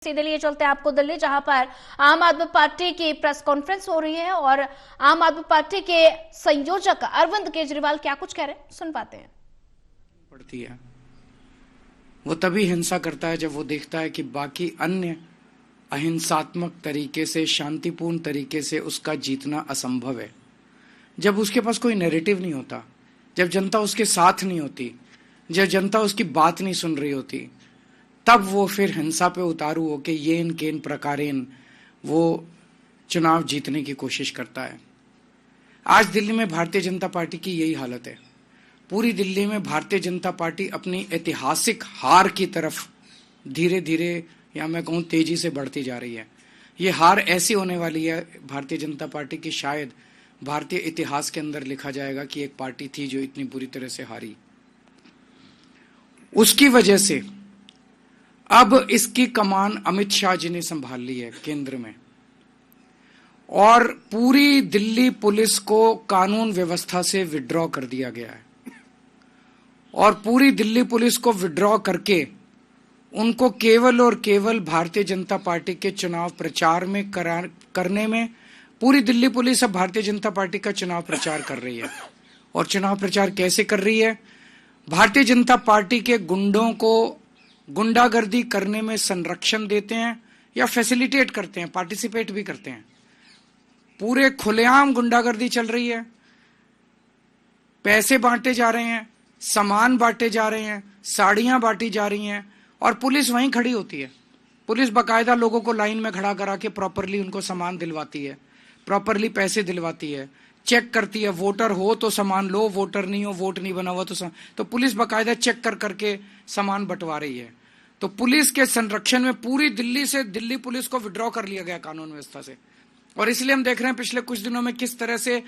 सीधे लिए चलते हैं आपको दिल्ली, जहां पर आम आदमी पार्टी की प्रेस कॉन्फ्रेंस हो रही है और आम आदमी पार्टी के संयोजक अरविंद केजरीवाल क्या कुछ कह रहे हैं, सुन पाते हैं। पड़ती है वो तभी हिंसा करता है जब वो देखता है कि बाकी अन्य अहिंसात्मक तरीके से, शांतिपूर्ण तरीके से उसका जीतना असंभव है। जब उसके पास कोई नैरेटिव नहीं होता, जब जनता उसके साथ नहीं होती, जब जनता उसकी बात नहीं सुन रही होती, तब वो फिर हिंसा पे उतारू होके येन केन प्रकारेन वो चुनाव जीतने की कोशिश करता है। आज दिल्ली में भारतीय जनता पार्टी की यही हालत है। पूरी दिल्ली में भारतीय जनता पार्टी अपनी ऐतिहासिक हार की तरफ धीरे धीरे, या मैं कहूँ तेजी से बढ़ती जा रही है। ये हार ऐसी होने वाली है भारतीय जनता पार्टी की, शायद भारतीय इतिहास के अंदर लिखा जाएगा कि एक पार्टी थी जो इतनी बुरी तरह से हारी। उसकी वजह से अब इसकी कमान अमित शाह जी ने संभाल ली है केंद्र में, और पूरी दिल्ली पुलिस को कानून व्यवस्था से विड्रॉ कर दिया गया है। और पूरी दिल्ली पुलिस को विड्रॉ करके उनको केवल और केवल भारतीय जनता पार्टी के चुनाव प्रचार में करने में, पूरी दिल्ली पुलिस अब भारतीय जनता पार्टी का चुनाव प्रचार कर रही है। और चुनाव प्रचार कैसे कर रही है? भारतीय जनता पार्टी के गुंडों को गुंडागर्दी करने में संरक्षण देते हैं या फैसिलिटेट करते हैं, पार्टिसिपेट भी करते हैं। पूरे खुलेआम गुंडागर्दी चल रही है, पैसे बांटे जा रहे हैं, सामान बांटे जा रहे हैं, साड़ियां बांटी जा रही हैं, और पुलिस वहीं खड़ी होती है। पुलिस बाकायदा लोगों को लाइन में खड़ा करा के प्रॉपरली उनको सामान दिलवाती है, प्रॉपरली पैसे दिलवाती है, चेक करती है। वोटर हो तो सामान लो, वोटर नहीं हो, वोट नहीं बना हुआ तो पुलिस बाकायदा चेक कर करके सामान बंटवा रही है। तो पुलिस के संरक्षण में पूरी दिल्ली से दिल्ली पुलिस को विड्रॉ कर लिया गया कानून व्यवस्था से। और इसलिए हम देख रहे हैं पिछले कुछ दिनों में किस तरह से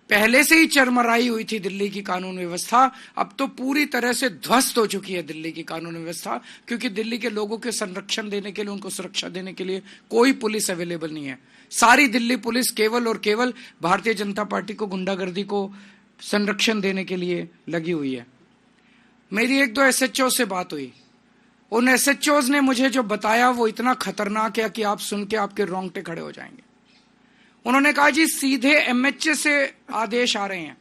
पहले से ही चरमराई हुई थी दिल्ली की कानून व्यवस्था, अब तो पूरी तरह से ध्वस्त हो चुकी है दिल्ली की कानून व्यवस्था, क्योंकि दिल्ली के लोगों के संरक्षण देने के लिए, उनको सुरक्षा देने के लिए कोई पुलिस अवेलेबल नहीं है। सारी दिल्ली पुलिस केवल और केवल भारतीय जनता पार्टी को गुंडागर्दी को संरक्षण देने के लिए लगी हुई है। मेरी एक दो एसएचओ से बात हुई, उन एसएचओज ने मुझे जो बताया वो इतना खतरनाक है कि आप सुन के आपके रोंगटे खड़े हो जाएंगे। उन्होंने कहा जी सीधे एमएचए से आदेश आ रहे हैं,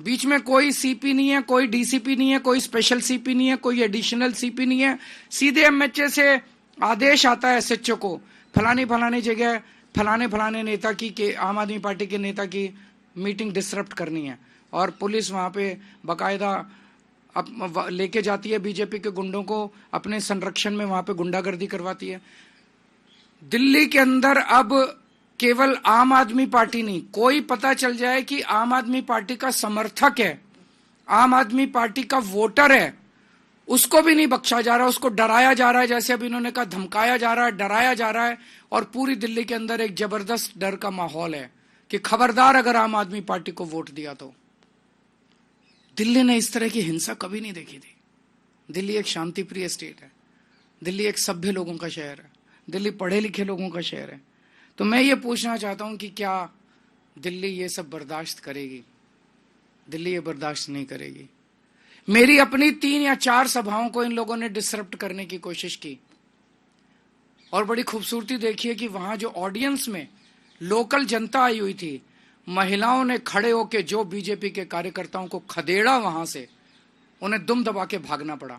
बीच में कोई सीपी नहीं है, कोई डीसीपी नहीं है, कोई स्पेशल सीपी नहीं है, कोई एडिशनल सीपी नहीं है, सीधे एमएचए से आदेश आता है एसएचओ को, फलानी फलानी जगह फलाने फलाने नेता की के आम आदमी पार्टी के नेता की मीटिंग डिसरप्ट करनी है। और पुलिस वहां पे बाकायदा अब लेके जाती है बीजेपी के गुंडों को, अपने संरक्षण में वहां पे गुंडागर्दी करवाती है। दिल्ली के अंदर अब केवल आम आदमी पार्टी नहीं, कोई पता चल जाए कि आम आदमी पार्टी का समर्थक है, आम आदमी पार्टी का वोटर है, उसको भी नहीं बख्शा जा रहा, उसको डराया जा रहा है। जैसे अभी इन्होंने कहा धमकाया जा रहा है, डराया जा रहा है। और पूरी दिल्ली के अंदर एक जबरदस्त डर का माहौल है कि खबरदार अगर आम आदमी पार्टी को वोट दिया तो। दिल्ली ने इस तरह की हिंसा कभी नहीं देखी थी। दिल्ली एक शांतिप्रिय स्टेट है, दिल्ली एक सभ्य लोगों का शहर है, दिल्ली पढ़े लिखे लोगों का शहर है। तो मैं ये पूछना चाहता हूं कि क्या दिल्ली ये सब बर्दाश्त करेगी? दिल्ली ये बर्दाश्त नहीं करेगी। मेरी अपनी 3 या 4 सभाओं को इन लोगों ने डिसरप्ट करने की कोशिश की, और बड़ी खूबसूरती देखिए कि वहां जो ऑडियंस में लोकल जनता आई हुई थी, महिलाओं ने खड़े होकर जो बीजेपी के कार्यकर्ताओं को खदेड़ा, वहां से उन्हें दुम दबा के भागना पड़ा।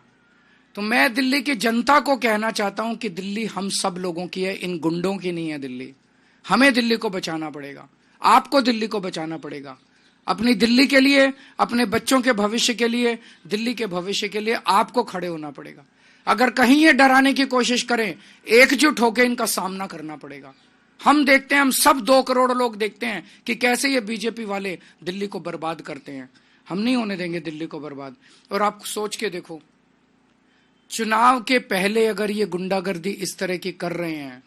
तो मैं दिल्ली की जनता को कहना चाहता हूं कि दिल्ली हम सब लोगों की है, इन गुंडों की नहीं है दिल्ली। हमें दिल्ली को बचाना पड़ेगा, आपको दिल्ली को बचाना पड़ेगा। अपनी दिल्ली के लिए, अपने बच्चों के भविष्य के लिए, दिल्ली के भविष्य के लिए आपको खड़े होना पड़ेगा। अगर कहीं ये डराने की कोशिश करें, एकजुट होकर इनका सामना करना पड़ेगा। हम देखते हैं, हम सब 2 करोड़ लोग देखते हैं कि कैसे ये बीजेपी वाले दिल्ली को बर्बाद करते हैं। हम नहीं होने देंगे दिल्ली को बर्बाद। और आप सोच के देखो, चुनाव के पहले अगर ये गुंडागर्दी इस तरह की कर रहे हैं,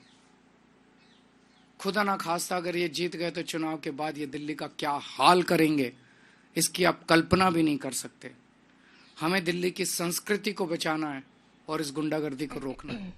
खुदा ना खास्ता अगर ये जीत गए तो चुनाव के बाद ये दिल्ली का क्या हाल करेंगे, इसकी आप कल्पना भी नहीं कर सकते। हमें दिल्ली की संस्कृति को बचाना है और इस गुंडागर्दी को रोकना है।